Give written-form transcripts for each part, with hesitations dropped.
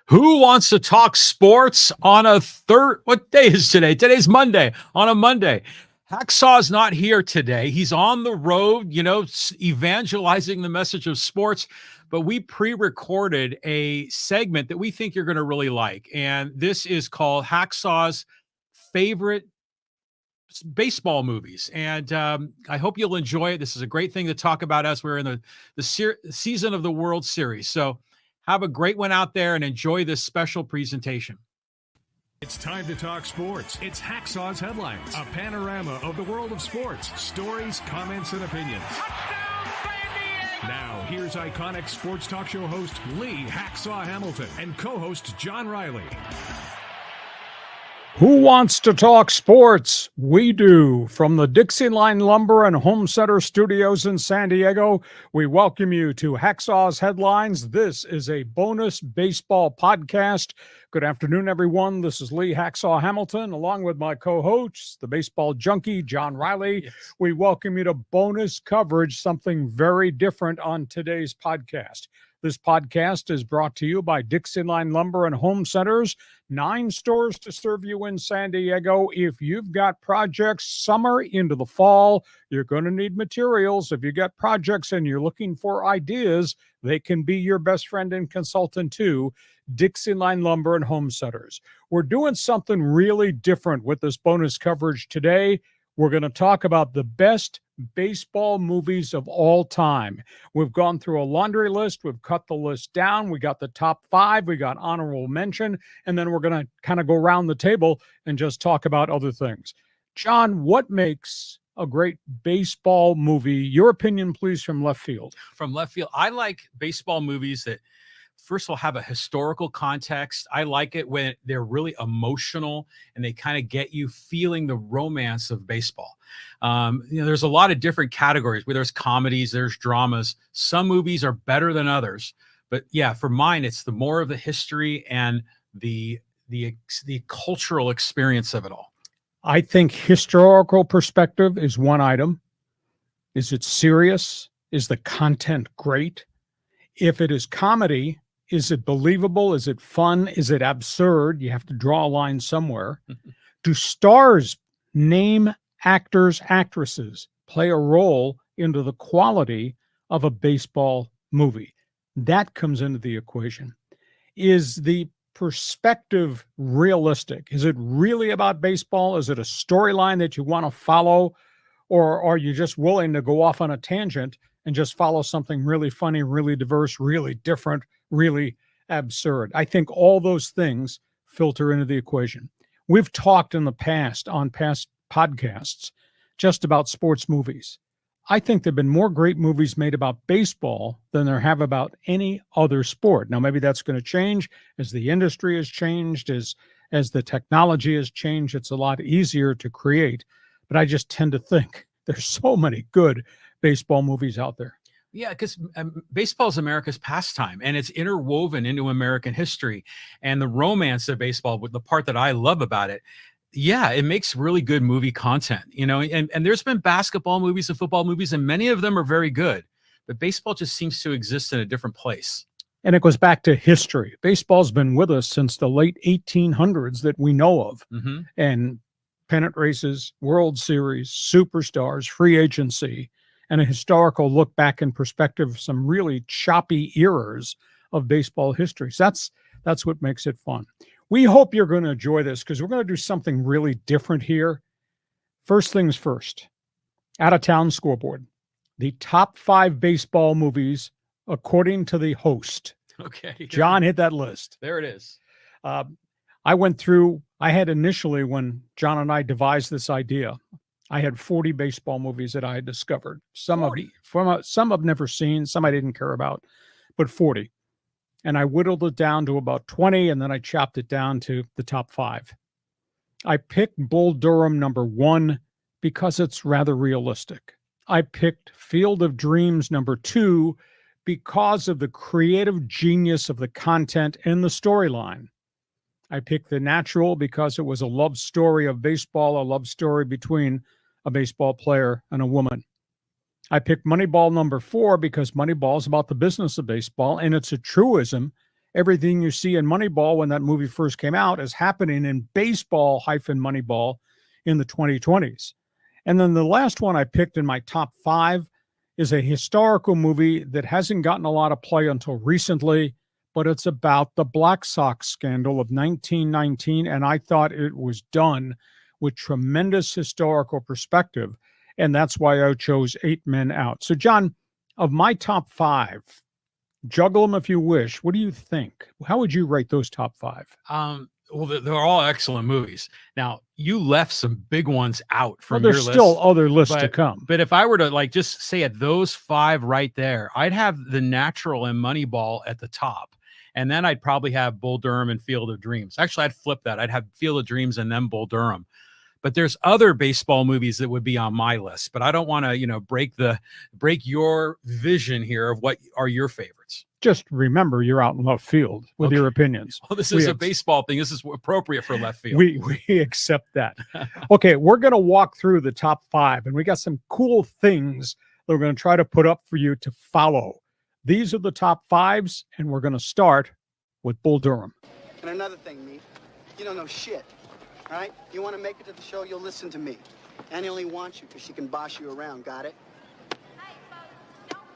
Who wants to talk sports on a what day is today? Today's Monday. On a Monday. Hacksaw's not here today. He's on the road, evangelizing the message of sports. But we pre-recorded a segment that we think you're going to really like. And this is called Hacksaw's Favorite Baseball Movies. And I hope you'll enjoy it. This is a great thing to talk about as we're in the season of the World Series. So have a great one out there and enjoy this special presentation. It's time to talk sports. It's Hacksaw's Headlines, a panorama of the world of sports, stories, comments, and opinions. Now, here's iconic sports talk show host Lee Hacksaw Hamilton and co-host John Riley. Who wants to talk sports? We do. From the Dixieline Lumber and Home Center Studios in San Diego, we welcome you to Hacksaw's Headlines. This is a bonus baseball podcast. Good afternoon, everyone. This is Lee Hacksaw Hamilton, along with my co-host, the baseball junkie, John Riley. Yes. We welcome you to bonus coverage, something very different on today's podcast. This podcast is brought to you by Dixieline Lumber and Home Centers, 9 stores to serve you in San Diego. If you've got projects summer into the fall, you're going to need materials. If you got projects and you're looking for ideas, they can be your best friend and consultant too. Dixieline Lumber and Home Centers. We're doing something really different with this bonus coverage today. We're going to talk about the best baseball movies of all time. We've gone through a laundry list. We've cut the list down. We got the top 5. We got honorable mention. And then we're going to kind of go around the table and just talk about other things. John, what makes a great baseball movie? Your opinion, please, from left field. From left field, I like baseball movies that first of all have a historical context. I like it when they're really emotional and they kind of get you feeling the romance of baseball. There's a lot of different categories where there's comedies, there's dramas. Some movies are better than others, but yeah, for mine, it's the more of the history and the cultural experience of it all. I think historical perspective is one item. Is it serious? Is the content great? If it is comedy, is it believable? Is it fun? Is it absurd? You have to draw a line somewhere. Do stars, name actors, actresses, play a role into the quality of a baseball movie? That comes into the equation. Is the perspective realistic? Is it really about baseball? Is it a storyline that you want to follow? Or are you just willing to go off on a tangent and just follow something really funny, really diverse, really different, really absurd? I think all those things filter into the equation. We've talked in the past on past podcasts just about sports movies. I think there have been more great movies made about baseball than there have about any other sport. Now, maybe that's going to change as the industry has changed, as the technology has changed. It's a lot easier to create. But I just tend to think there's so many good baseball movies out there. Yeah, because baseball is America's pastime, and it's interwoven into American history. And the romance of baseball, the part that I love about it, yeah, it makes really good movie content, and there's been basketball movies and football movies, and many of them are very good. But baseball just seems to exist in a different place. And it goes back to history. Baseball's been with us since the late 1800s that we know of. Mm-hmm. And pennant races, World Series, superstars, free agency, and a historical look back in perspective of some really choppy eras of baseball history. So that's what makes it fun. We hope you're going to enjoy this because we're going to do something really different here. First things first, out-of-town scoreboard. The top 5 baseball movies according to the host. Okay. John, hit that list. There it is. I went through, I had initially, when John and I devised this idea, I had 40 baseball movies that I had discovered. Some I've never seen, some I didn't care about, but 40. And I whittled it down to about 20, and then I chopped it down to the top 5. I picked Bull Durham number 1 because it's rather realistic. I picked Field of Dreams number 2 because of the creative genius of the content and the storyline. I picked The Natural because it was a love story of baseball, a love story between a baseball player and a woman. I picked Moneyball number 4 because Moneyball is about the business of baseball, and it's a truism. Everything you see in Moneyball when that movie first came out is happening in baseball-Moneyball in the 2020s. And then the last one I picked in my top 5 is a historical movie that hasn't gotten a lot of play until recently, but it's about the Black Sox scandal of 1919, and I thought it was done with tremendous historical perspective, and that's why I chose 8 Men Out. So, John, of my top 5, juggle them if you wish. What do you think? How would you rate those top 5? Well, they're all excellent movies. Now, you left some big ones out from Well, your there's list. still other lists to come. But if I were to like just say at those 5 right there, I'd have The Natural and Moneyball at the top. And then I'd probably have Bull Durham and Field of Dreams. Actually, I'd flip that. I'd have Field of Dreams and then Bull Durham. But there's other baseball movies that would be on my list. But I don't want to, break your vision here of what are your favorites. Just remember, you're out in left field with your opinions. Well, this is a baseball thing. This is appropriate for left field. We accept that. Okay, we're going to walk through the top 5, and we got some cool things that we're going to try to put up for you to follow. These are the top 5s, and we're going to start with Bull Durham. And another thing, me, you don't know shit, all right? You want to make it to the show, you'll listen to me. Annie only wants you because she can boss you around, got it?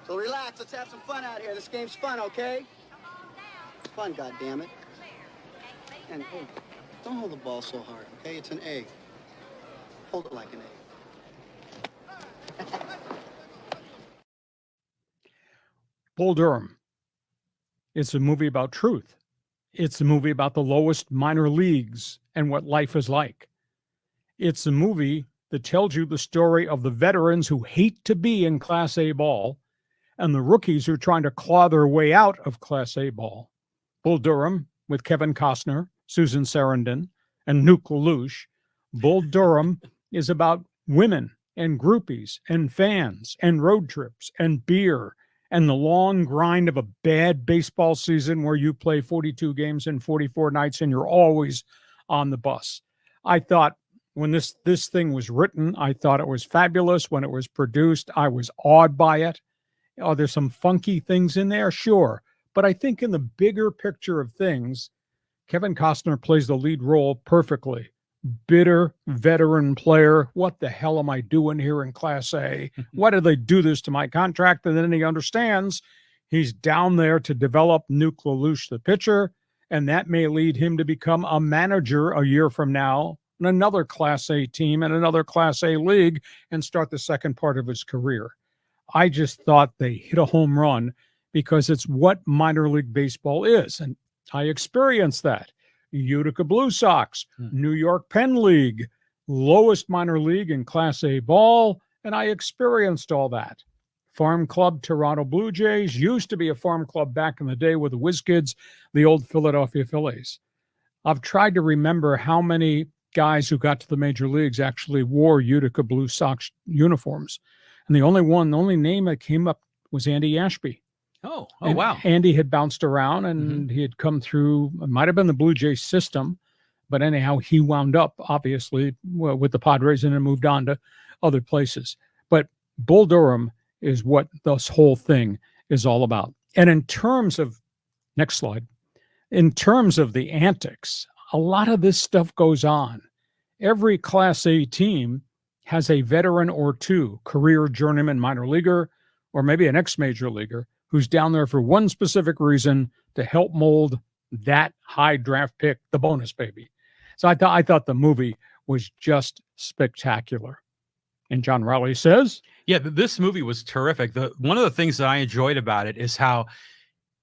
So relax, let's have some fun out here. This game's fun, okay? It's fun, goddammit. And hey, don't hold the ball so hard, okay? It's an A. Hold it like an A. Bull Durham. It's a movie about truth. It's a movie about the lowest minor leagues and what life is like. It's a movie that tells you the story of the veterans who hate to be in Class A ball and the rookies who are trying to claw their way out of Class A ball. Bull Durham with Kevin Costner, Susan Sarandon, and Nuke LaLoosh. Bull Durham is about women and groupies and fans and road trips and beer and the long grind of a bad baseball season where you play 42 games in 44 nights and you're always on the bus. I thought when this thing was written, I thought it was fabulous. When it was produced, I was awed by it. Oh, there's some funky things in there, sure. But I think in the bigger picture of things, Kevin Costner plays the lead role perfectly. Bitter veteran player. What the hell am I doing here in Class A? Why did they do this to my contract? And then he understands he's down there to develop Nuke LaLoosh, the pitcher, and that may lead him to become a manager a year from now in another Class A team and another Class A league and start the second part of his career. I just thought they hit a home run because it's what minor league baseball is. And I experienced that. Utica Blue Sox, New York Penn League, lowest minor league in Class A ball, and I experienced all that. Farm Club Toronto Blue Jays used to be a farm club back in the day with the Whiz Kids, the old Philadelphia Phillies. I've tried to remember how many guys who got to the major leagues actually wore Utica Blue Sox uniforms. And the only name that came up was Andy Ashby. Oh, and wow. Andy had bounced around and he had come through, it might have been the Blue Jays system, but anyhow, he wound up obviously with the Padres and then moved on to other places. But Bull Durham is what this whole thing is all about. And in terms of, next slide, in terms of the antics, a lot of this stuff goes on. Every Class A team has a veteran or two, career journeyman minor leaguer, or maybe an ex-major leaguer, who's down there for one specific reason, to help mold that high draft pick, the bonus baby. So I thought the movie was just spectacular. And John Rowley says, yeah, this movie was terrific. One of the things that I enjoyed about it is how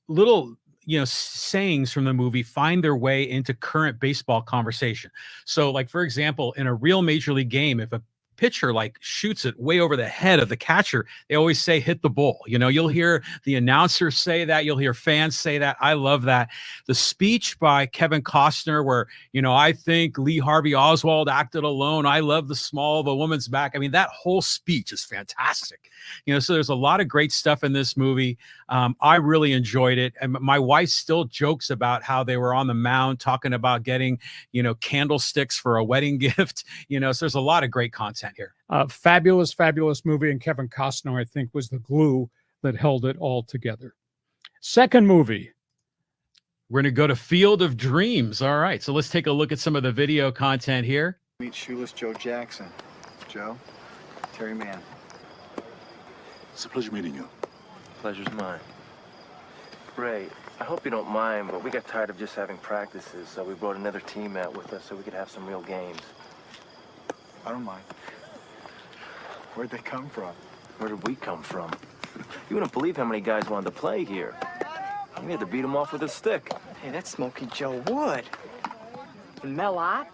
little sayings from the movie find their way into current baseball conversation. So like, for example, in a real major league game, if a pitcher like shoots it way over the head of the catcher, they always say hit the bull. You'll hear the announcers say that, you'll hear fans say that. I love that. The speech by Kevin Costner where I think Lee Harvey Oswald acted alone, I love the small of a woman's back. I mean, that whole speech is fantastic. So there's a lot of great stuff in this movie. I really enjoyed it, and my wife still jokes about how they were on the mound talking about getting candlesticks for a wedding gift. So there's a lot of great content content here. Fabulous, fabulous movie. And Kevin Costner, I think, was the glue that held it all together. Second movie. We're going to go to Field of Dreams. All right, so let's take a look at some of the video content here. Meet Shoeless Joe Jackson. Joe, Terry Mann. It's a pleasure meeting you. Pleasure's mine. Ray, I hope you don't mind, but we got tired of just having practices, so we brought another team out with us so we could have some real games. I don't mind. Where'd they come from? Where did we come from? You wouldn't believe how many guys wanted to play here. We had to beat them off with a stick. Hey, that's Smokey Joe Wood. And Mel Ott.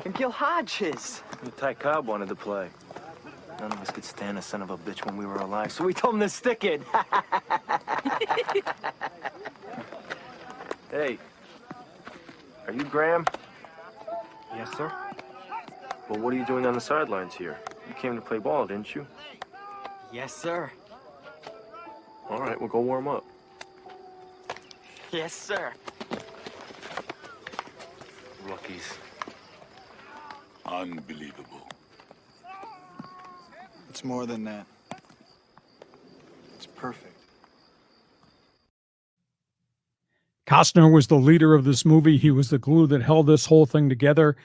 And Gil Hodges. And Ty Cobb wanted to play. None of us could stand a son of a bitch when we were alive, so we told him to stick it. Hey, are you Graham? Yes, sir. Well, what are you doing on the sidelines here? You came to play ball, didn't you? Yes, sir. All right, we'll go warm up. Yes, sir. Rookies. Unbelievable. It's more than that. It's perfect. Costner was the leader of this movie. He was the glue that held this whole thing together.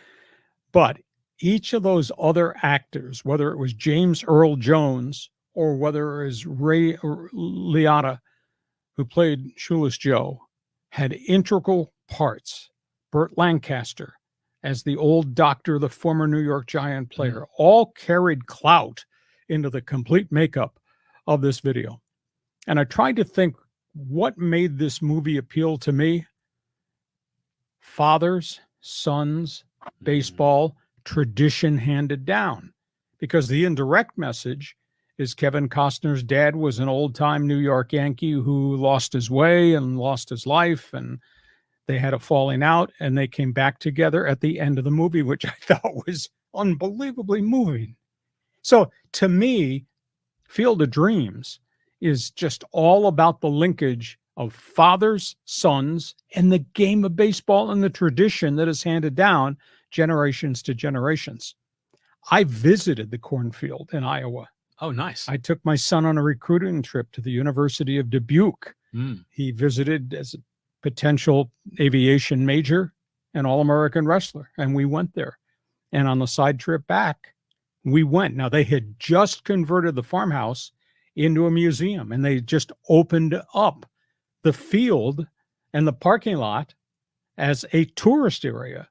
But each of those other actors, whether it was James Earl Jones or whether it was Ray Liotta, who played Shoeless Joe, had integral parts. Burt Lancaster, as the old doctor, the former New York Giant player, all carried clout into the complete makeup of this video. And I tried to think what made this movie appeal to me. Fathers, sons, baseball, tradition handed down. Because the indirect message is Kevin Costner's dad was an old-time New York Yankee who lost his way and lost his life, and they had a falling out, and they came back together at the end of the movie, which I thought was unbelievably moving. So to me, Field of Dreams is just all about the linkage of fathers, sons, and the game of baseball and the tradition that is handed down generations to generations. I visited the cornfield in Iowa. Oh, nice. I took my son on a recruiting trip to the University of Dubuque. He visited as a potential aviation major and All-American wrestler, and we went there. And on the side trip back, we went. Now, they had just converted the farmhouse into a museum, and they just opened up the field and the parking lot as a tourist area.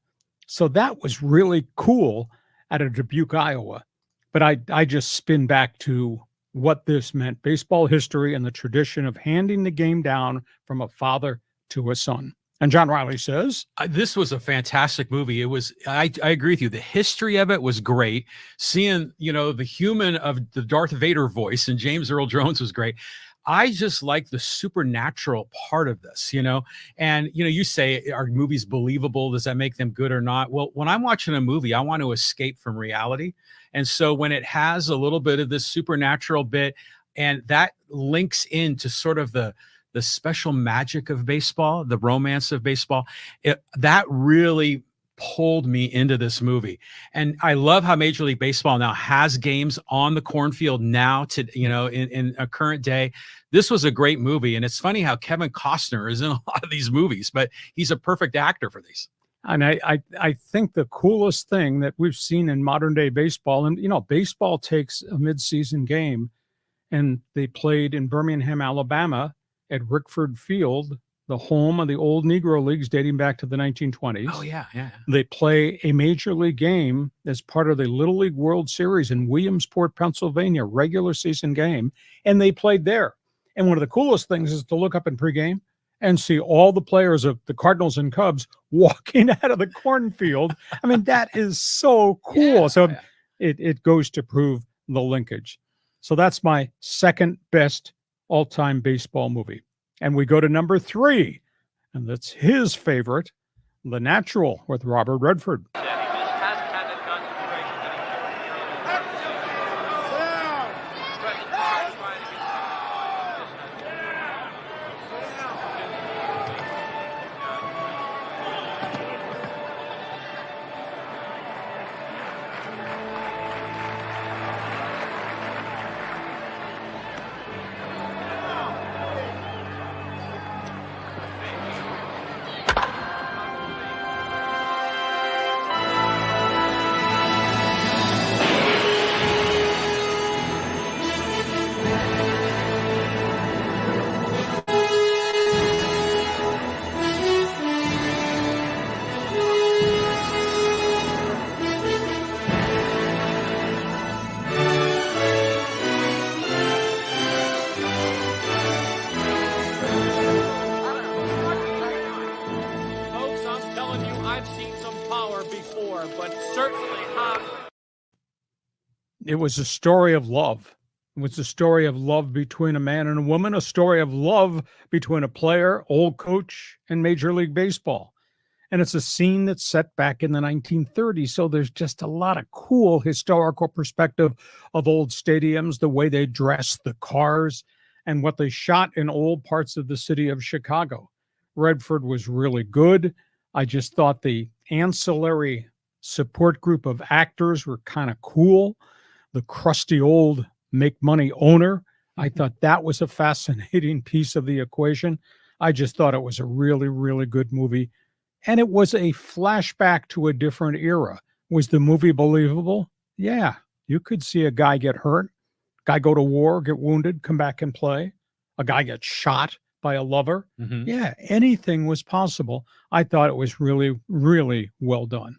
So that was really cool out of Dubuque, Iowa. But I just spin back to what this meant, baseball history and the tradition of handing the game down from a father to a son. And John Riley says, this was a fantastic movie. It was, I agree with you. The history of it was great. Seeing, the human of the Darth Vader voice and James Earl Jones was great. I just like the supernatural part of this, and, you say, are movies believable? Does that make them good or not? Well, when I'm watching a movie, I want to escape from reality. And so when it has a little bit of this supernatural bit, and that links into sort of the special magic of baseball, the romance of baseball, that really pulled me into this movie. And I love how Major League Baseball now has games on the cornfield now to, in a current day. This was a great movie. And it's funny how Kevin Costner is in a lot of these movies, but he's a perfect actor for these. And I think the coolest thing that we've seen in modern day baseball, and, baseball takes a midseason game, and they played in Birmingham, Alabama at Rickford Field, the home of the old Negro Leagues dating back to the 1920s. Oh, yeah. They play a major league game as part of the Little League World Series in Williamsport, Pennsylvania, regular season game, and they played there. And one of the coolest things is to look up in pregame and see all the players of the Cardinals and Cubs walking out of the cornfield. I mean, that is so cool. It goes to prove the linkage. So that's my second best all-time baseball movie. And we go to number 3, and that's his favorite, The Natural with Robert Redford. It was a story of love. It was a story of love between a man and a woman, a story of love between a player, old coach, and Major League Baseball. And it's a scene that's set back in the 1930s. So there's just a lot of cool historical perspective of old stadiums, the way they dress, the cars, and what they shot in old parts of the city of Chicago. Redford was really good. I just thought the ancillary support group of actors were kind of cool. The crusty old make money owner, I thought that was a fascinating piece of the equation. I just thought it was a really, really good movie. And it was a flashback to a different era. Was the movie believable? Yeah. You could see a guy get hurt, guy go to war, get wounded, come back and play, a guy get shot by a lover. Yeah, anything was possible. I thought it was really, really well done.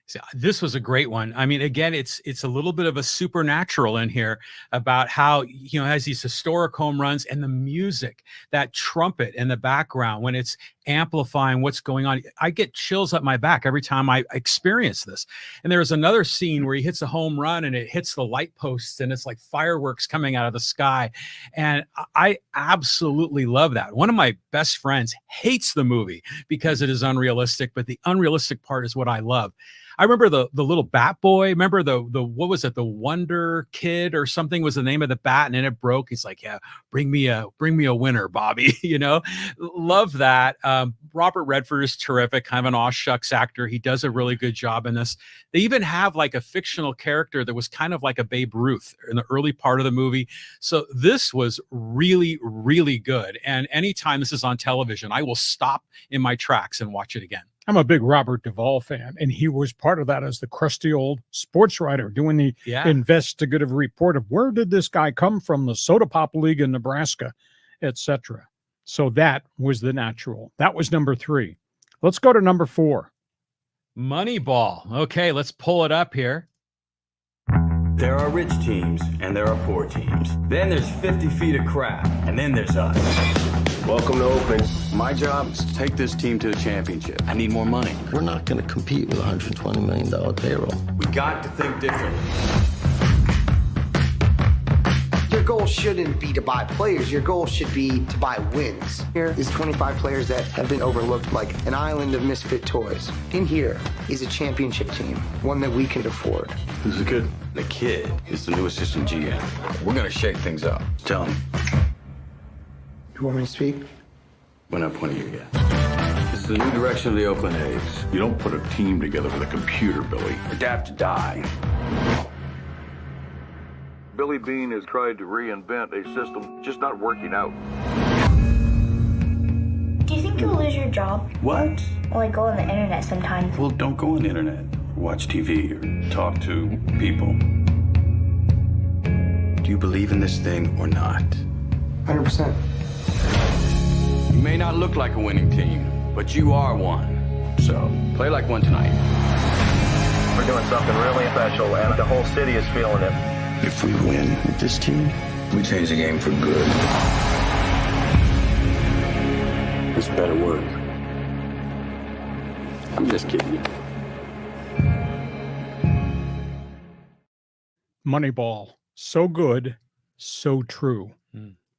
So this was a great one. I mean, again, it's a little bit of a supernatural in here about how, you know, has these historic home runs and the music, that trumpet in the background when it's amplifying what's going on. I get chills up my back every time I experience this. And there was another scene where he hits a home run and it hits the light posts and it's like fireworks coming out of the sky. And I absolutely love that. One of my best friends hates the movie because it is unrealistic, but the unrealistic part is what I love. I remember the little bat boy. Remember the what was it? The Wonder Kid or something was the name of the bat, and then it broke. He's like, "Yeah, bring me a winner, Bobby." You know, love that. Robert Redford is terrific, kind of an aw shucks actor. He does a really good job in this. They even have like a fictional character that was kind of like a Babe Ruth in the early part of the movie. So this was really, really good. And anytime this is on television, I will stop in my tracks and watch it again. I'm a big Robert Duvall fan, and he was part of that as the crusty old sports writer doing the investigative report of where did this guy come from, the Soda Pop League in Nebraska, etc. So that was the natural. That was number 3. Let's go to number 4. Moneyball. Okay, let's pull it up here. There are rich teams, and there are poor teams. Then there's 50 feet of crap, and then there's us. Welcome to Oakland. My job is to take this team to the championship. I need more money. We're not going to compete with a $120 million payroll. We got to think differently. Your goal shouldn't be to buy players. Your goal should be to buy wins. Here is 25 players that have been overlooked like an island of misfit toys. In here is a championship team, one that we can afford. Who's the kid? The kid is the new assistant GM. We're going to shake things up. Tell him. You want me to speak? We're not pointing you yet. It's the new direction of the Oakland A's. You don't put a team together with a computer, Billy. Adapt to die. Billy Beane has tried to reinvent a system, just not working out. Do you think you'll lose your job? What? Well, I go on the internet sometimes. Well, don't go on the internet. Watch TV or talk to people. Do you believe in this thing or not? 100%. You may not look like a winning team, but you are one. So, play like one tonight. We're doing something really special, and the whole city is feeling it. If we win with this team, We change the game for good. This better work. I'm just kidding you. Moneyball. So good, so true.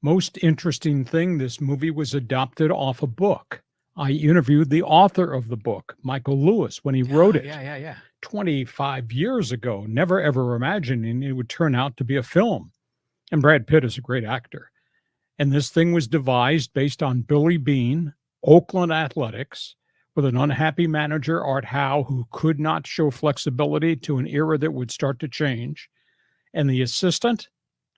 Most interesting thing, this movie was adopted off a book. I interviewed the author of the book, Michael Lewis, when he wrote it. 25 years ago, never ever imagining it would turn out to be a film. And Brad Pitt is a great actor. And this thing was devised based on Billy Beane, Oakland Athletics, with an unhappy manager, Art Howe, who could not show flexibility to an era that would start to change. And the assistant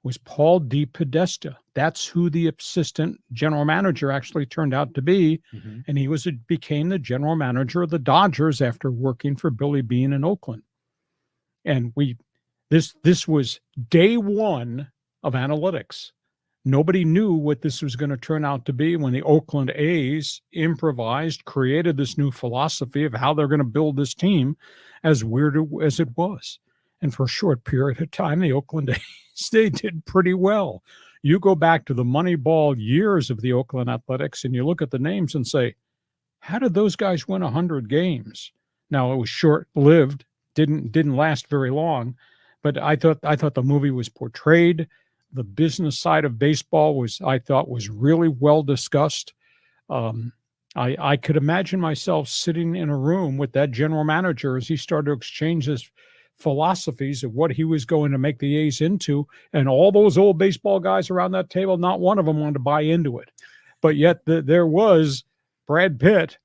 was Paul D. Podesta. That's who the assistant general manager actually turned out to be. And he became the general manager of the Dodgers after working for Billy Beane in Oakland. And this was day one of analytics. Nobody knew what this was going to turn out to be when the Oakland A's improvised, created this new philosophy of how they're going to build this team, as weird as it was. And for a short period of time, the Oakland A's, they did pretty well. You go back to the Moneyball years of the Oakland Athletics and you look at the names and say, how did those guys win 100 games? Now, it was short-lived, didn't last very long, But I thought the movie was portrayed. The business side of baseball I thought was really well discussed. I could imagine myself sitting in a room with that general manager as he started to exchange his philosophies of what he was going to make the A's into, and all those old baseball guys around that table, not one of them wanted to buy into it. But yet there was Brad Pitt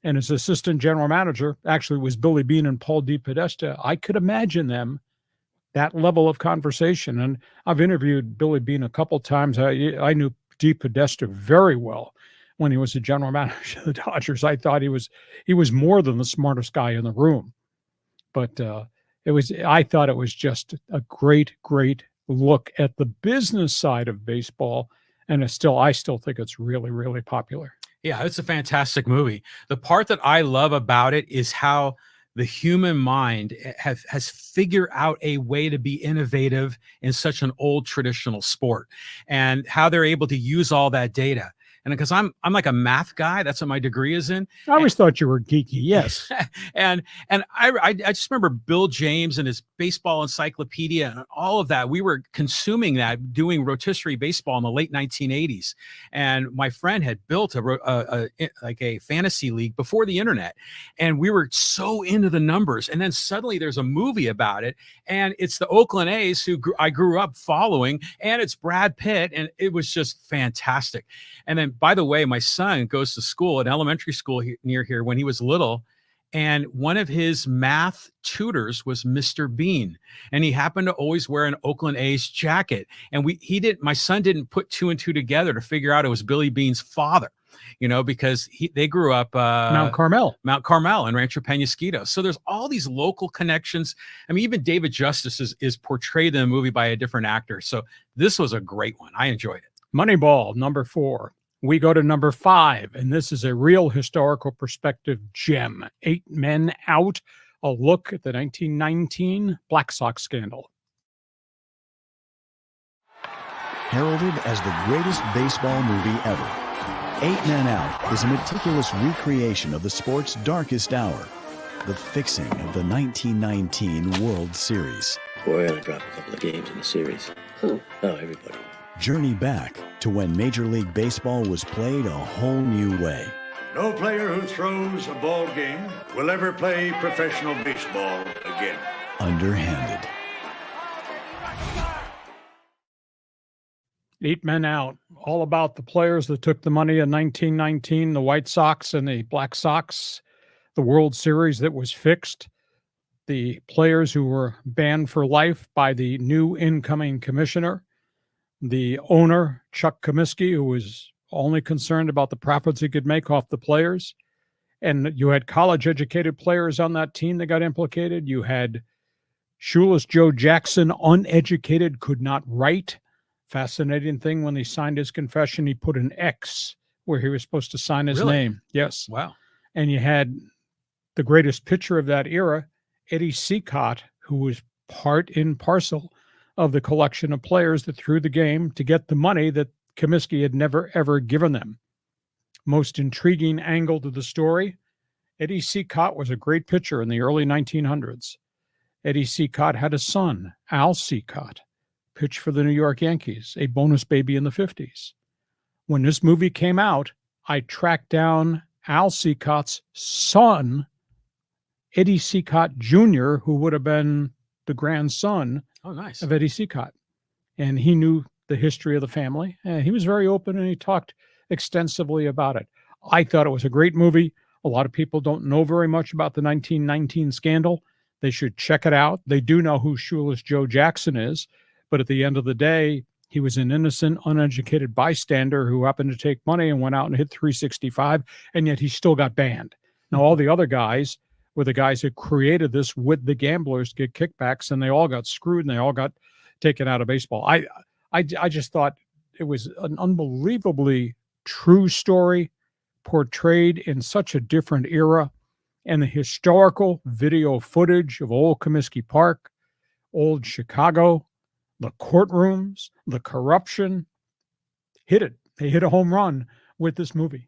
and his assistant general manager, actually was Billy Beane and Paul DePodesta. I could imagine them, that level of conversation. And I've interviewed Billy Beane a couple times. I knew DePodesta very well when he was the general manager of the Dodgers. I thought he was more than the smartest guy in the room. But I thought it was just a great look at the business side of baseball, and I still think it's really, really popular. Yeah, it's a fantastic movie. The part that I love about it is how the human mind has figured out a way to be innovative in such an old traditional sport, and how they're able to use all that data. And because I'm like a math guy, that's what my degree is in. I always thought you were geeky, yes. and I just remember Bill James and his baseball encyclopedia and all of that. We were consuming that, doing rotisserie baseball in the late 1980s. And my friend had built a fantasy league before the internet, and we were so into the numbers. And then suddenly there's a movie about it, and it's the Oakland A's who I grew up following, and it's Brad Pitt, and it was just fantastic. And then, by the way, my son goes to school, an elementary school near here, when he was little, and one of his math tutors was Mr. Bean, and he happened to always wear an Oakland A's jacket. And my son didn't put two and two together to figure out it was Billy Bean's father, because they grew up Mount Carmel and Rancho Penasquito. So there's all these local connections. I mean, even David Justice is portrayed in the movie by a different actor. So this was a great one. I enjoyed it. Moneyball, number 4. We go to number 5, and this is a real historical perspective gem. 8 Men Out, a look at the 1919 Black Sox scandal. Heralded as the greatest baseball movie ever, 8 Men Out is a meticulous recreation of the sport's darkest hour, the fixing of the 1919 World Series. We're going to drop a couple of games in the series. Who? Oh, everybody. Journey back to when Major League Baseball was played a whole new way. No player who throws a ball game will ever play professional baseball again. Underhanded. 8 Men Out, all about the players that took the money in 1919, the White Sox and the Black Sox, the World Series that was fixed, the players who were banned for life by the new incoming commissioner, the owner, Chuck Comiskey, who was only concerned about the profits he could make off the players. And you had college-educated players on that team that got implicated. You had Shoeless Joe Jackson, uneducated, could not write. Fascinating thing, when he signed his confession, he put an X where he was supposed to sign his name. Yes. Wow. And you had the greatest pitcher of that era, Eddie Seacott, who was part and parcel of the collection of players that threw the game to get the money that Comiskey had never, ever given them. Most intriguing angle to the story, Eddie Seacott was a great pitcher in the early 1900s. Eddie Seacott had a son, Al Seacott, pitched for the New York Yankees, a bonus baby in the 50s. When this movie came out, I tracked down Al Seacott's son, Eddie Seacott Jr., who would have been the grandson of Eddie Seacott. And he knew the history of the family. And he was very open, and he talked extensively about it. I thought it was a great movie. A lot of people don't know very much about the 1919 scandal. They should check it out. They do know who Shoeless Joe Jackson is, but at the end of the day, he was an innocent, uneducated bystander who happened to take money and went out and hit 365, and yet he still got banned. Now, all the other guys were the guys who created this with the gamblers to get kickbacks, and they all got screwed, and they all got taken out of baseball. I just thought it was an unbelievably true story portrayed in such a different era, and the historical video footage of old Comiskey Park, old Chicago, the courtrooms, the corruption, hit it. They hit a home run with this movie.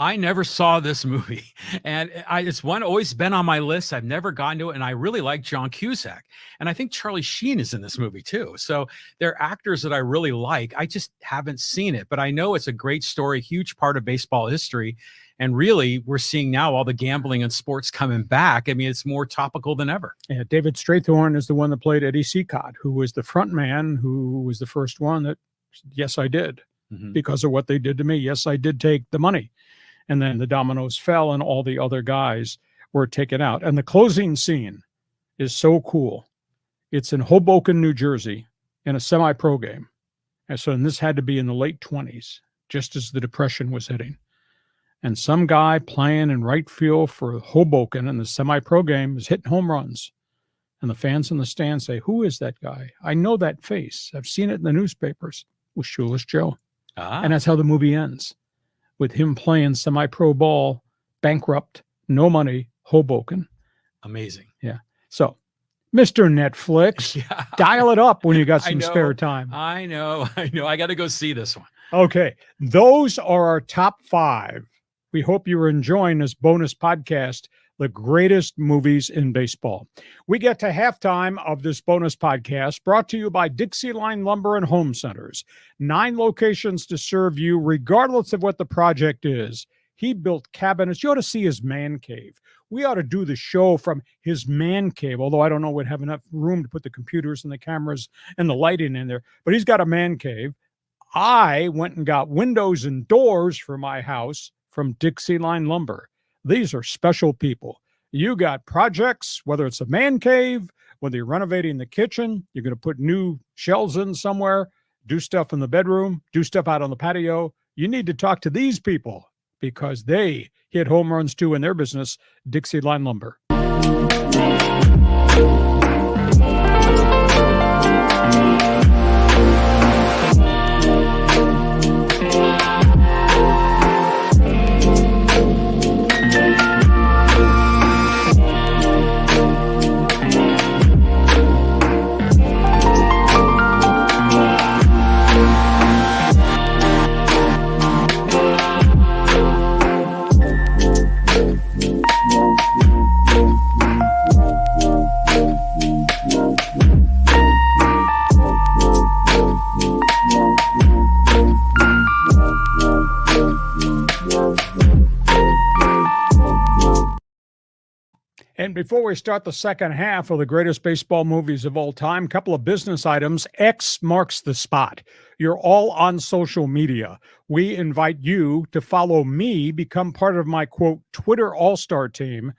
I never saw this movie, and it's one always been on my list. I've never gotten to it, and I really like John Cusack, and I think Charlie Sheen is in this movie too. So they're actors that I really like. I just haven't seen it, but I know it's a great story, huge part of baseball history, and really we're seeing now all the gambling and sports coming back. I mean, it's more topical than ever. Yeah, David Strathorn is the one that played Eddie Seacott, who was the front man, who was the first one that, yes, I did, because of what they did to me. Yes, I did take the money. And then the dominoes fell and all the other guys were taken out. And the closing scene is so cool. It's in Hoboken, New Jersey, in a semi-pro game. And this had to be in the late 20s, just as the Depression was hitting. And some guy playing in right field for Hoboken in the semi-pro game is hitting home runs. And the fans in the stands say, "Who is that guy? I know that face. I've seen it in the newspapers." It was Shoeless Joe. And that's how the movie ends, with him playing semi-pro ball, bankrupt, no money, Hoboken. Amazing. Yeah. So, Mr. Netflix, dial it up when you got some spare time. I know. I got to go see this one. Okay. Those are our top 5. We hope you are enjoying this bonus podcast, the greatest movies in baseball. We get to halftime of this bonus podcast, brought to you by Dixie Line Lumber and Home Centers. 9 locations to serve you, regardless of what the project is. He built cabinets. You ought to see his man cave. We ought to do the show from his man cave, although I don't know we'd have enough room to put the computers and the cameras and the lighting in there. But he's got a man cave. I went and got windows and doors for my house from Dixie Line Lumber. These are special people. You got projects, whether it's a man cave, whether you're renovating the kitchen, you're going to put new shelves in somewhere, do stuff in the bedroom, do stuff out on the patio. You need to talk to these people because they hit home runs too in their business, Dixie Line Lumber. And before we start the second half of the greatest baseball movies of all time, a couple of business items. X marks the spot. You're all on social media. We invite you to follow me, become part of my, quote, Twitter all-star team.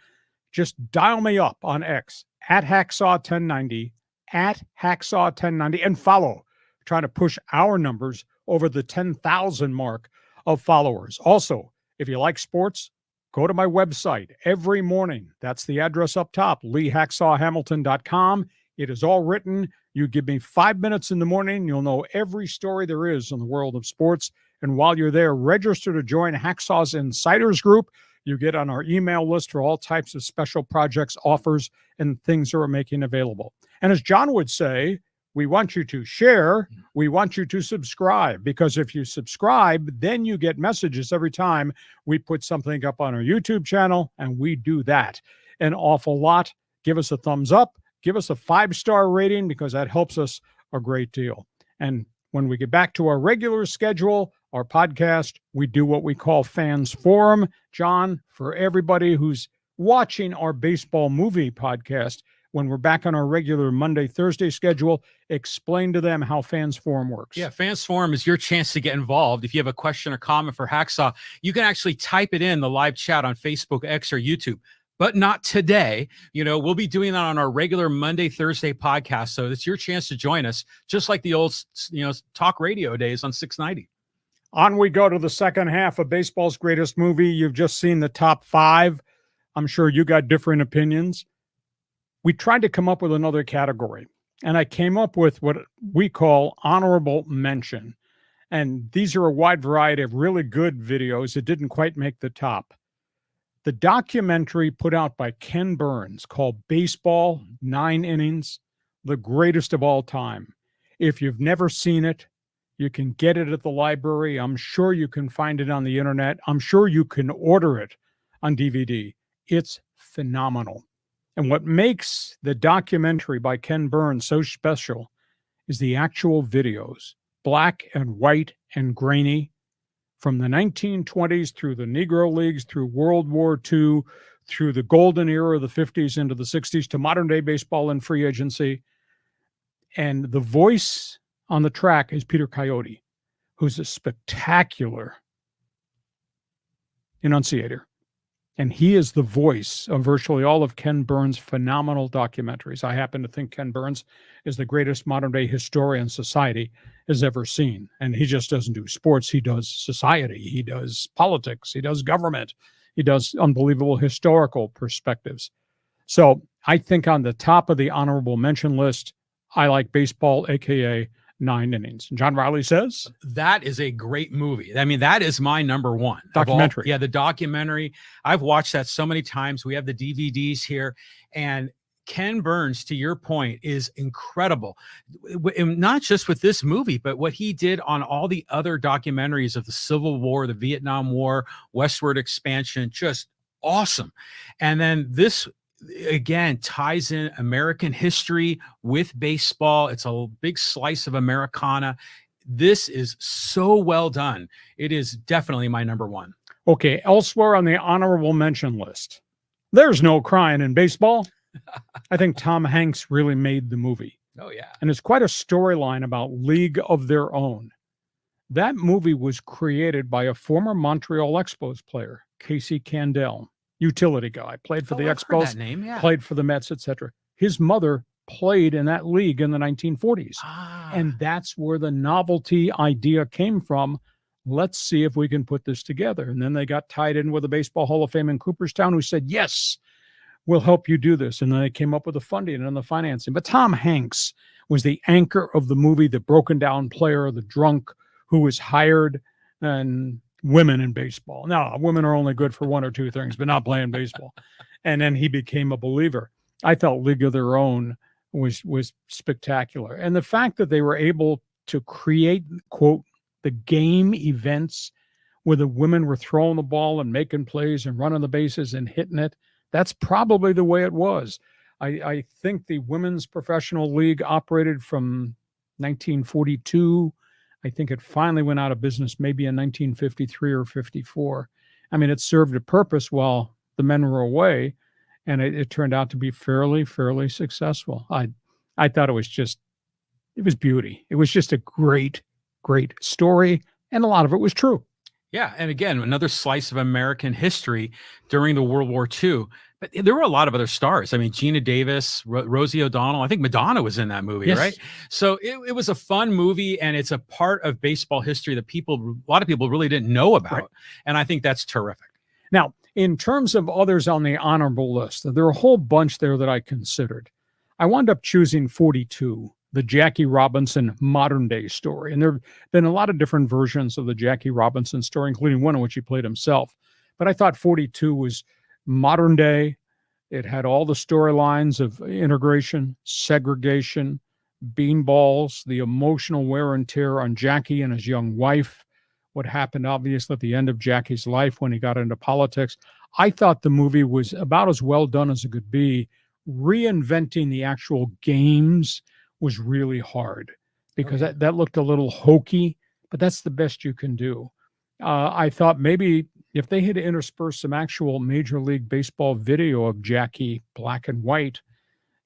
Just dial me up on X, at Hacksaw1090, at Hacksaw1090, and follow. Trying to push our numbers over the 10,000 mark of followers. Also, if you like sports, go to my website every morning. That's the address up top, LeeHacksawHamilton.com. It is all written. You give me 5 minutes in the morning, you'll know every story there is in the world of sports. And while you're there, register to join Hacksaw's Insiders Group. You get on our email list for all types of special projects, offers, and things that we're making available. And as John would say, we want you to share. We want you to subscribe, because if you subscribe, then you get messages every time we put something up on our YouTube channel, and we do that an awful lot. Give us a thumbs up. Give us a 5-star rating, because that helps us a great deal. And when we get back to our regular schedule, our podcast, we do what we call Fans Forum. John, for everybody who's watching our baseball movie podcast, when we're back on our regular Monday, Thursday schedule, explain to them how Fans Forum works. Yeah, Fans Forum is your chance to get involved. If you have a question or comment for Hacksaw, you can actually type it in the live chat on Facebook, X, or YouTube. But not today. You know, we'll be doing that on our regular Monday, Thursday podcast. So it's your chance to join us, just like the old, talk radio days on 690. On we go to the second half of baseball's greatest movie. You've just seen the top 5. I'm sure you got different opinions. We tried to come up with another category, and I came up with what we call honorable mention. And these are a wide variety of really good videos that didn't quite make the top. The documentary put out by Ken Burns called Baseball, 9 Innings, the greatest of all time. If you've never seen it, You can get it at the library. I'm sure you can find it on the internet. I'm sure you can order it on DVD. It's phenomenal. And what makes the documentary by Ken Burns so special is the actual videos, black and white and grainy, from the 1920s through the Negro Leagues, through World War II, through the golden era of the 50s into the 60s, to modern day baseball and free agency. And the voice on the track is Peter Coyote, who's a spectacular enunciator. And he is the voice of virtually all of Ken Burns' phenomenal documentaries. I happen to think Ken Burns is the greatest modern-day historian society has ever seen. And he just doesn't do sports. He does society. He does politics. He does government. He does unbelievable historical perspectives. So I think on the top of the honorable mention list, I like baseball, a.k.a. 9 Innings. John Riley says that is a great movie. I mean, that is my number one documentary. The documentary. I've watched that so many times. We have the DVDs here, and Ken Burns, to your point, is incredible. Not just with this movie, but what he did on all the other documentaries of the Civil War, the Vietnam War, westward expansion, just awesome. And then this, again, ties in American history with baseball. It's a big slice of Americana. This is so well done. It is definitely my number one. Okay, elsewhere on the honorable mention list, there's no crying in baseball. I think Tom Hanks really made the movie. Oh, yeah. And it's quite a storyline about League of Their Own. That movie was created by a former Montreal Expos player, Casey Candell. Utility guy, played for the Expos, played for the Mets, etc. His mother played in that league in the 1940s. And that's where the novelty idea came from. Let's see if we can put this together. And then they got tied in with the Baseball Hall of Fame in Cooperstown, who said, yes, we'll help you do this. And then they came up with the funding and the financing. But Tom Hanks was the anchor of the movie, the broken down player, the drunk who was hired, and women in baseball. Now, women are only good for one or two things, but not playing baseball. And then he became a believer. I thought League of Their Own was spectacular. And the fact that they were able to create, quote, the game events where the women were throwing the ball and making plays and running the bases and hitting it, that's probably the way it was. I think the Women's Professional League operated from 1942. I think it finally went out of business maybe in 1953 or 54. I mean, it served a purpose while the men were away, and it turned out to be fairly successful. I thought it was beauty. It was just a great story, and a lot of it was true. Yeah, and again, another slice of American history during the World War II. But there were a lot of other stars. I mean, Gina Davis, Rosie O'Donnell. I think Madonna was in that movie, yes. Right? So it was a fun movie, and it's a part of baseball history that a lot of people really didn't know about. Right. And I think that's terrific. Now, in terms of others on the honorable list, there are a whole bunch there that I considered. I wound up choosing 42, the Jackie Robinson modern day story. And there have been a lot of different versions of the Jackie Robinson story, including one in which he played himself. But I thought 42 was modern day. It had all the storylines of integration, segregation, beanballs, the emotional wear and tear on Jackie and his young wife, what happened obviously at the end of Jackie's life when he got into politics. I thought the movie was about as well done as it could be. Reinventing the actual games was really hard because that looked a little hokey, but that's the best you can do. I thought maybe if they had interspersed some actual Major League Baseball video of Jackie, black and white,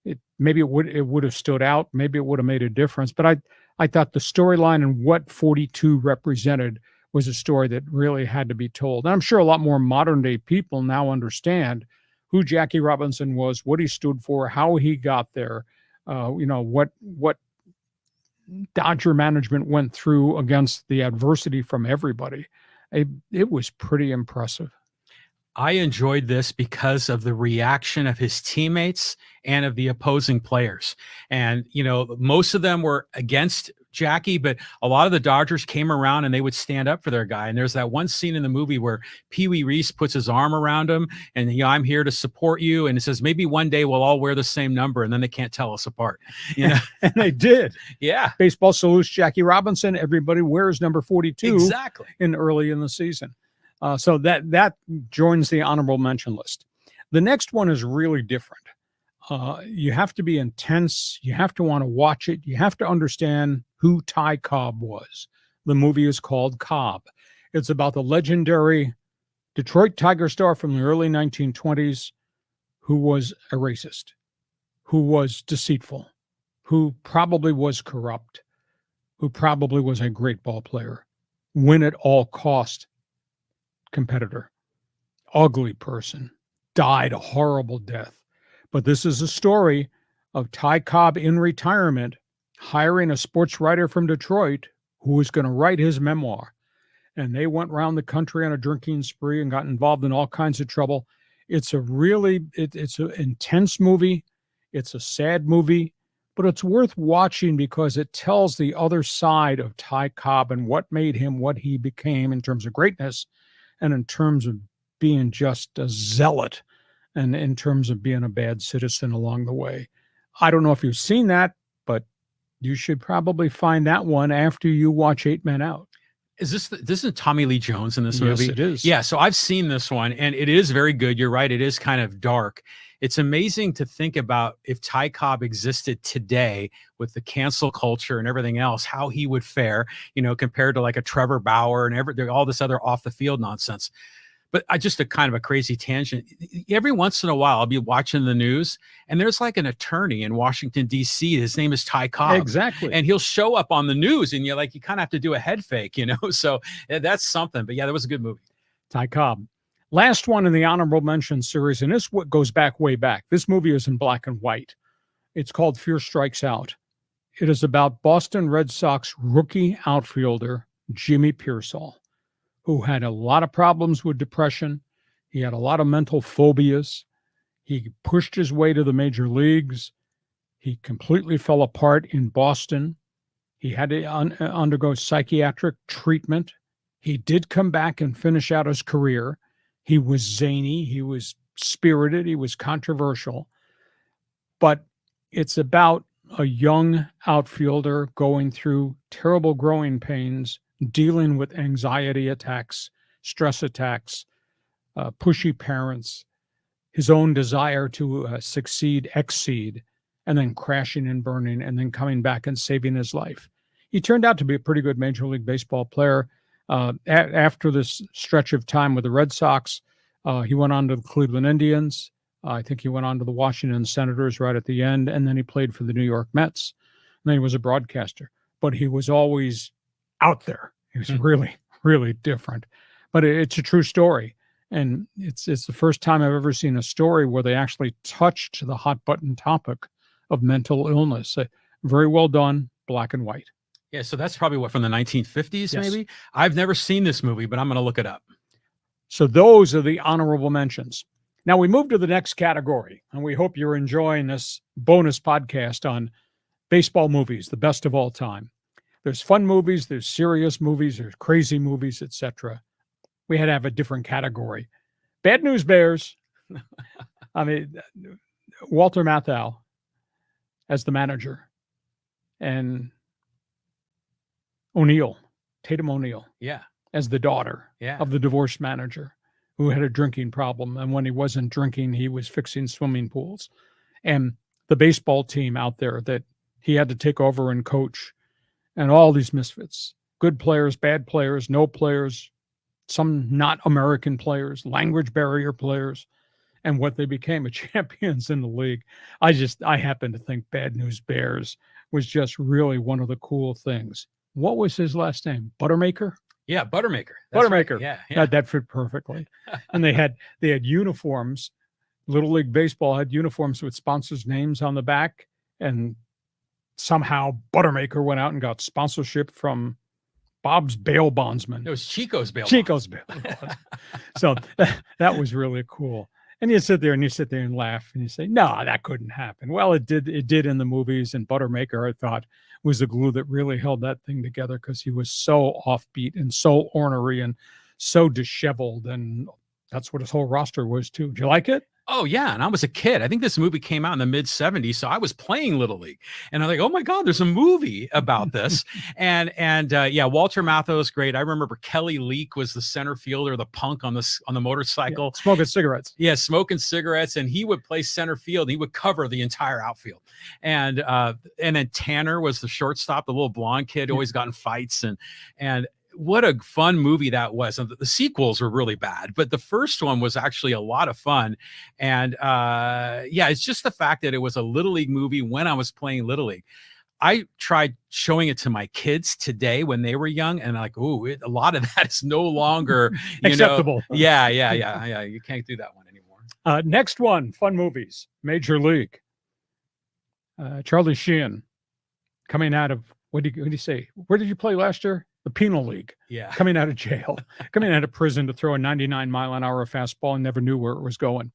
it would have stood out. Maybe it would have made a difference. But I thought the storyline and what 42 represented was a story that really had to be told. And I'm sure a lot more modern day people now understand who Jackie Robinson was, what he stood for, how he got there, what Dodger management went through against the adversity from everybody. It was pretty impressive. I enjoyed this because of the reaction of his teammates and of the opposing players. And, you know, most of them were against Jackie, but a lot of the Dodgers came around and they would stand up for their guy. And there's that one scene in the movie where Pee Wee Reese puts his arm around him and, you know, I'm here to support you. And it says, maybe one day we'll all wear the same number and then they can't tell us apart. You know? And they did. Yeah. Baseball salutes Jackie Robinson. Everybody wears number 42 Exactly. early in the season. So that joins the honorable mention list. The next one is really different. You have to be intense. You have to want to watch it. You have to understand who Ty Cobb was. The movie is called Cobb. It's about the legendary Detroit Tiger star from the early 1920s who was a racist, who was deceitful, who probably was corrupt, who probably was a great ball player, win at all cost competitor, ugly person, died a horrible death. But this is a story of Ty Cobb in retirement hiring a sports writer from Detroit who was going to write his memoir. And they went around the country on a drinking spree and got involved in all kinds of trouble. It's a really, it's an intense movie. It's a sad movie, but it's worth watching because it tells the other side of Ty Cobb and what made him what he became in terms of greatness and in terms of being just a zealot and in terms of being a bad citizen along the way. I don't know if you've seen that, but you should probably find that one after you watch 8 Men Out. Is this is Tommy Lee Jones in this movie? Yes, it is. Yeah, so I've seen this one, and it is very good. You're right. It is kind of dark. It's amazing to think about if Ty Cobb existed today with the cancel culture and everything else, how he would fare, you know, compared to like a Trevor Bauer and all this other off the field nonsense. But I just a kind of a crazy tangent. Every once in a while, I'll be watching the news, and there's like an attorney in Washington, D.C. His name is Ty Cobb. Exactly. And he'll show up on the news, and you kind of have to do a head fake, you know? So that's something. But yeah, that was a good movie. Ty Cobb. Last one in the honorable mention series, and this goes back way back. This movie is in black and white. It's called Fear Strikes Out. It is about Boston Red Sox rookie outfielder Jimmy Pearsall, who had a lot of problems with depression. He had a lot of mental phobias. He pushed his way to the major leagues. He completely fell apart in Boston. He had to undergo psychiatric treatment. He did come back and finish out his career. He was zany. He was spirited. He was controversial. But it's about a young outfielder going through terrible growing pains, dealing with anxiety attacks, stress attacks, pushy parents, his own desire to succeed, exceed, and then crashing and burning, and then coming back and saving his life. He turned out to be a pretty good Major League Baseball player. After this stretch of time with the Red Sox, he went on to the Cleveland Indians. I think he went on to the Washington Senators right at the end, and then he played for the New York Mets. And then he was a broadcaster. But he was always out there. He was really, really different. But it's a true story. And it's the first time I've ever seen a story where they actually touched the hot button topic of mental illness. Very well done, black and white. Yeah, so that's probably what, from the 1950s, Yes. maybe? I've never seen this movie, but I'm going to look it up. So those are the honorable mentions. Now we move to the next category, and we hope you're enjoying this bonus podcast on baseball movies, the best of all time. There's fun movies, there's serious movies, there's crazy movies, etc. We had to have a different category. Bad News Bears. I mean, Walter Matthau as the manager, and Tatum O'Neal, Yeah. as the daughter Yeah. of the divorced manager who had a drinking problem. And when he wasn't drinking, he was fixing swimming pools. And the baseball team out there that he had to take over and coach, and all these misfits, good players, bad players, no players, some not American players, language barrier players, and what they became, champions in the league. I happen to think Bad News Bears was just really one of the cool things. What was his last name? Buttermaker? Yeah, Buttermaker. That's Buttermaker. right. Yeah. That fit perfectly. And they had uniforms. Little League Baseball had uniforms with sponsors' names on the back, and somehow Buttermaker went out and got sponsorship from Bob's bail bondsman. It was Chico's bail. Chico's bail bondsman. So that was really cool. And you sit there and laugh and you say, no, that couldn't happen. Well, it did in the movies. And Buttermaker, I thought, was the glue that really held that thing together because he was so offbeat and so ornery and so disheveled. And that's what his whole roster was, too. Did you like it? Oh, yeah. And I was a kid. I think this movie came out in the mid-'70s. So I was playing Little League. And I'm like, oh, my God, there's a movie about this. and yeah, Walter Matthau is great. I remember Kelly Leak was the center fielder, the punk on the motorcycle. Yeah, smoking cigarettes. Yeah, smoking cigarettes. And he would play center field. He would cover the entire outfield. And then Tanner was the shortstop, the little blonde kid, always got in fights. And what a fun movie that was. And the sequels were really bad, but the first one was actually a lot of fun. And yeah, it's just the fact that it was a Little League movie when I was playing Little League. I tried showing it to my kids today when they were young, and like, ooh, a lot of that is no longer acceptable. Yeah. You can't do that one anymore. Next one, fun movies. Major League. Charlie Sheen coming out of, what did you say? Where did you play last year? The penal league. Yeah. Coming out of jail, coming out of prison to throw a 99-mile-an-hour fastball and never knew where it was going.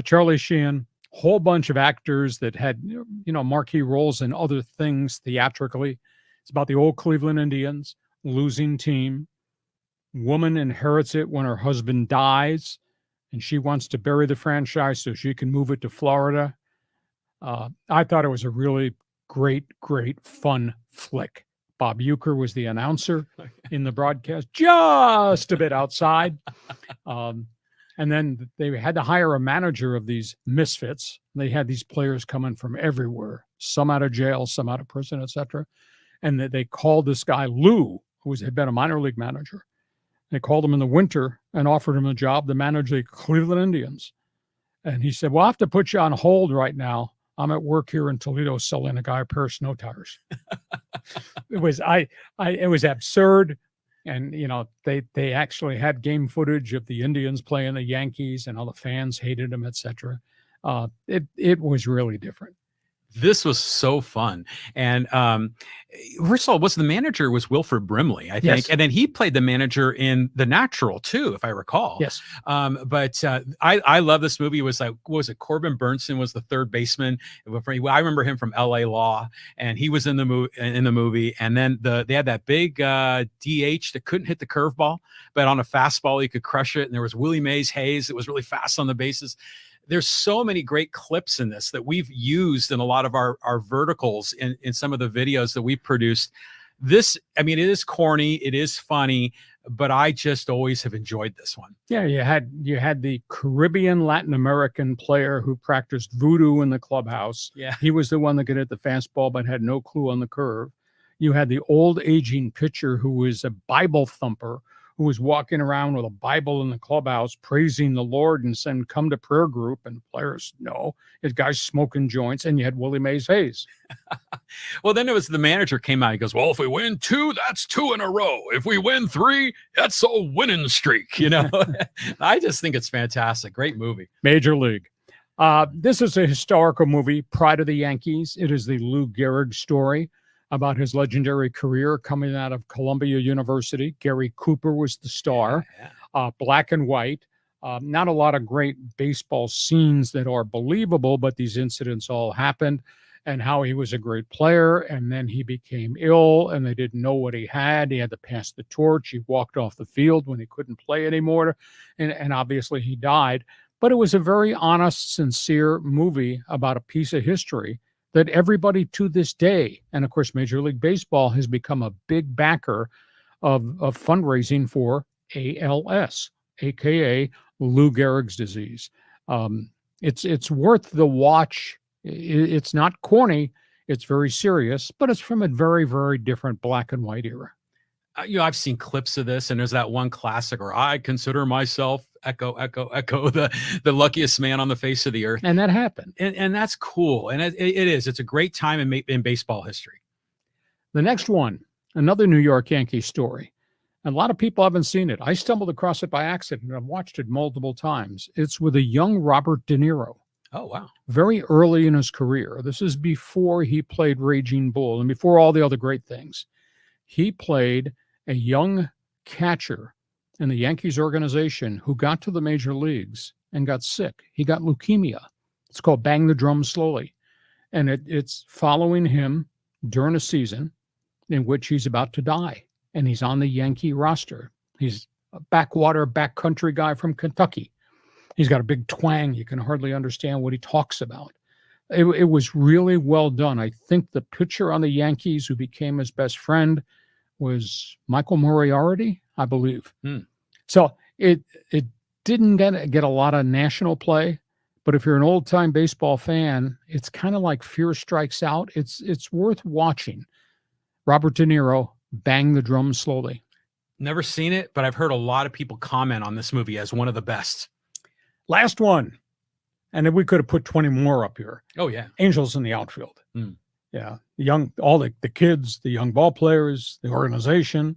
Charlie Sheen, whole bunch of actors that had, marquee roles in other things theatrically. It's about the old Cleveland Indians, losing team. Woman inherits it when her husband dies, and she wants to bury the franchise so she can move it to Florida. I thought it was a really great, fun flick. Bob Uecker was the announcer in the broadcast, just a bit outside. And then they had to hire a manager of these misfits. They had these players coming from everywhere, some out of jail, some out of prison, etc. And they called this guy, Lou, who had been a minor league manager. They called him in the winter and offered him a job to manage the Cleveland Indians. And he said, well, I have to put you on hold right now. I'm at work here in Toledo selling a guy a pair of snow tires. It was absurd. And, they actually had game footage of the Indians playing the Yankees and all the fans hated them, etc. It was really different. This was so fun. And first of all, the manager was Wilford Brimley, I think. Yes. And then he played the manager in The Natural too, if I recall. Yes. But I love this movie. It was like, what was it? Corbin Burnson was the third baseman. I remember him from LA Law, and he was in the movie. And then they had that big DH that couldn't hit the curveball, but on a fastball, he could crush it. And there was Willie Mays Hayes that was really fast on the bases. There's so many great clips in this that we've used in a lot of our verticals in some of the videos that we've produced. This, it is corny, it is funny, but I just always have enjoyed this one. Yeah, you had the Caribbean Latin American player who practiced voodoo in the clubhouse. Yeah. He was the one that could hit the fastball but had no clue on the curve. You had the old aging pitcher who was a Bible thumper, who was walking around with a Bible in the clubhouse, praising the Lord and saying, come to prayer group. And players, no, his guy's smoking joints. And you had Willie Mays Hayes. Well, then it was the manager came out. He goes, well, if we win 2, that's 2 in a row. If we win 3, that's a winning streak. I just think it's fantastic. Great movie. Major League. This is a historical movie, Pride of the Yankees. It is the Lou Gehrig story about his legendary career coming out of Columbia University. Gary Cooper was the star. Black and white. Not a lot of great baseball scenes that are believable, but these incidents all happened, and how he was a great player, and then he became ill, and they didn't know what he had. He had to pass the torch. He walked off the field when he couldn't play anymore, and obviously he died. But it was a very honest, sincere movie about a piece of history that everybody to this day, and of course Major League Baseball has become a big backer of fundraising for ALS, aka Lou Gehrig's disease. It's worth the watch. It's not corny, it's very serious, but it's from a very, very different black and white era. I've seen clips of this, and there's that one classic, or I consider myself echo, the luckiest man on the face of the earth. And that happened. And that's cool. And it is. It's a great time in baseball history. The next one, another New York Yankee story. A lot of people haven't seen it. I stumbled across it by accident. I've watched it multiple times. It's with a young Robert De Niro. Oh, wow. Very early in his career. This is before he played Raging Bull and before all the other great things. He played a young catcher in the Yankees organization who got to the major leagues and got sick. He got leukemia. It's called Bang the Drum Slowly. And it's following him during a season in which he's about to die. And he's on the Yankee roster. He's a backcountry guy from Kentucky. He's got a big twang. You can hardly understand what he talks about. It was really well done. I think the pitcher on the Yankees who became his best friend was Michael Moriarty, I believe. So it didn't get a lot of national play, but if you're an old-time baseball fan, it's kind of like Fear Strikes Out. It's worth watching. Robert De Niro, Bang the Drum Slowly. Never seen it, but I've heard a lot of people comment on this movie as one of the best. Last one. And then we could have put 20 more up here. Oh, yeah. Angels in the Outfield. Yeah. All the kids, the young ball players, the organization.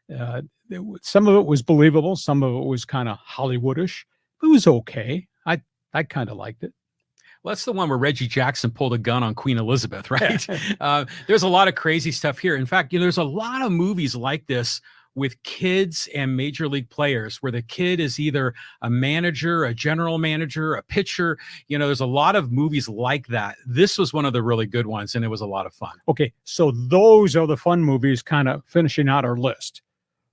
Some of it was believable. Some of it was kind of Hollywoodish. It was okay. I kind of liked it. Well, that's the one where Reggie Jackson pulled a gun on Queen Elizabeth, right? There's a lot of crazy stuff here. In fact, there's a lot of movies like this with kids and major league players where the kid is either a manager, a general manager, a pitcher. There's a lot of movies like that. This was one of the really good ones, and it was a lot of fun. Okay, so those are the fun movies kind of finishing out our list.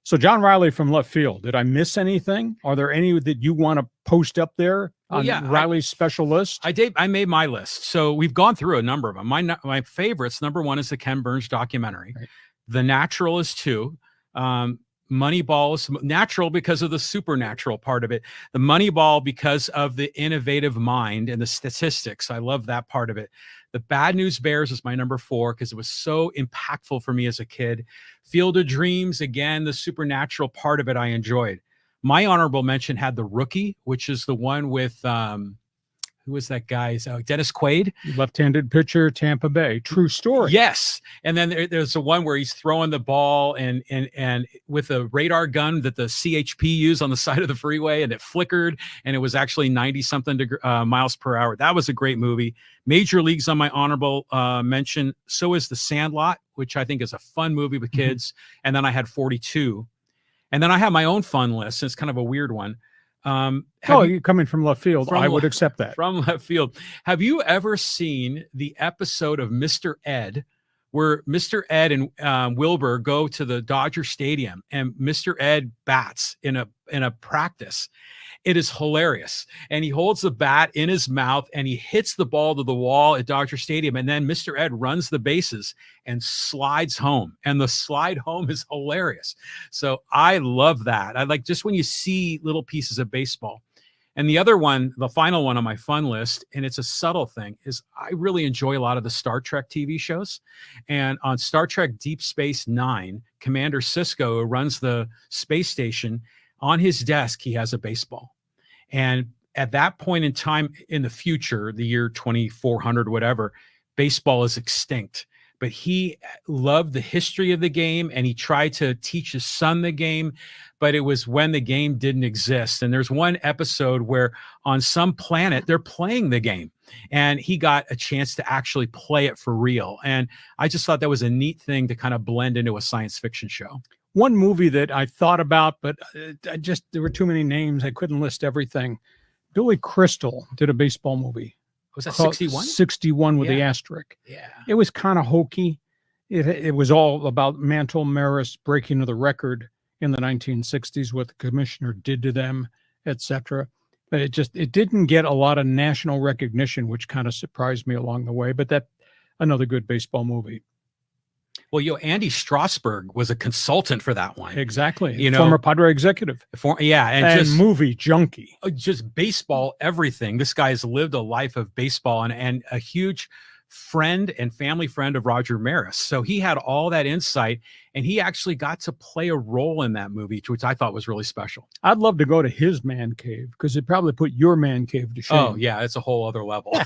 So John Riley from left field, did I miss anything? Are there any that you want to post up there on Riley's special list? I made my list. So we've gone through a number of them. My favorites, number one is the Ken Burns documentary. Right. The Natural is 2. Moneyball is natural because of the supernatural part of it. The Moneyball because of the innovative mind and the statistics. I love that part of it. The Bad News Bears is my number 4 because it was so impactful for me as a kid. Field of Dreams, again, the supernatural part of it I enjoyed. My honorable mention had The Rookie, which is the one with who was that guy? Dennis Quaid, left-handed pitcher, Tampa Bay. True story. Yes, and then there's the one where he's throwing the ball and with a radar gun that the CHP used on the side of the freeway, and it flickered, and it was actually 90-something miles per hour. That was a great movie. Major League's on my honorable mention. So is The Sandlot, which I think is a fun movie with kids. And then I had 42, and then I have my own fun list. And it's kind of a weird one. You're coming from left field. I would accept that. From left field. Have you ever seen the episode of Mr. Ed where Mr. Ed and Wilbur go to the Dodger Stadium and Mr. Ed bats in a practice? It is hilarious. And he holds the bat in his mouth and he hits the ball to the wall at Dodger Stadium. And then Mr. Ed runs the bases and slides home. And the slide home is hilarious. So I love that. I like just when you see little pieces of baseball. And the other one, the final one on my fun list, and it's a subtle thing, is I really enjoy a lot of the Star Trek TV shows. And on Star Trek Deep Space Nine, Commander Sisko, who runs the space station, on his desk, he has a baseball. And at that point in time in the future, the year 2400, whatever, baseball is extinct. But he loved the history of the game, and he tried to teach his son the game, but it was when the game didn't exist. And there's one episode where on some planet, they're playing the game, and he got a chance to actually play it for real. And I just thought that was a neat thing to kind of blend into a science fiction show. One movie that I thought about, but there were too many names. I couldn't list everything. Billy Crystal did a baseball movie. Was that 61? 61 with the asterisk. Yeah. It was kind of hokey. It was all about Mantle Maris breaking of the record in the 1960s, what the commissioner did to them, etc. But it didn't get a lot of national recognition, which kind of surprised me along the way. But that another good baseball movie. Well, Andy Strasberg was a consultant for that one. Exactly. Former Padre executive. And just movie junkie. Just baseball, everything. This guy has lived a life of baseball and a huge friend and family friend of Roger Maris. So he had all that insight, and he actually got to play a role in that movie, which I thought was really special. I'd love to go to his man cave because it probably put your man cave to shame. Oh, yeah. It's a whole other level.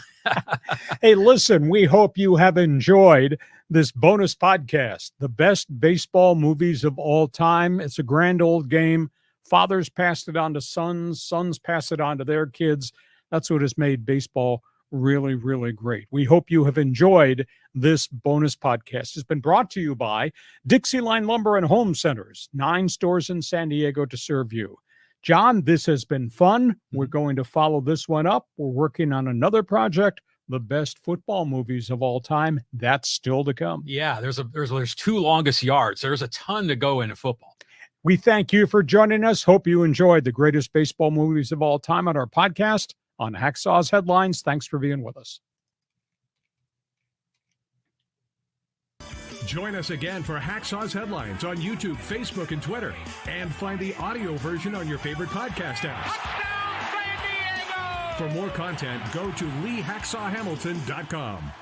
Hey, listen, we hope you have enjoyed this bonus podcast, the best baseball movies of all time. It's a grand old game. Fathers passed it on to sons. Sons pass it on to their kids. That's what has made baseball really, really great. We hope you have enjoyed This bonus podcast has been brought to you by Dixie Line Lumber and Home Centers, 9 stores in San Diego to serve you. John, this has been fun. We're going to follow this one up. We're working on another project, the best football movies of all time. That's still to come. Yeah, there's 2 longest yards. There's a ton to go into football. We thank you for joining us. Hope you enjoyed the greatest baseball movies of all time on our podcast on Hacksaw's Headlines. Thanks for being with us. Join us again for Hacksaw's Headlines on YouTube, Facebook, and Twitter. And find the audio version on your favorite podcast apps. For more content, go to LeeHacksawHamilton.com.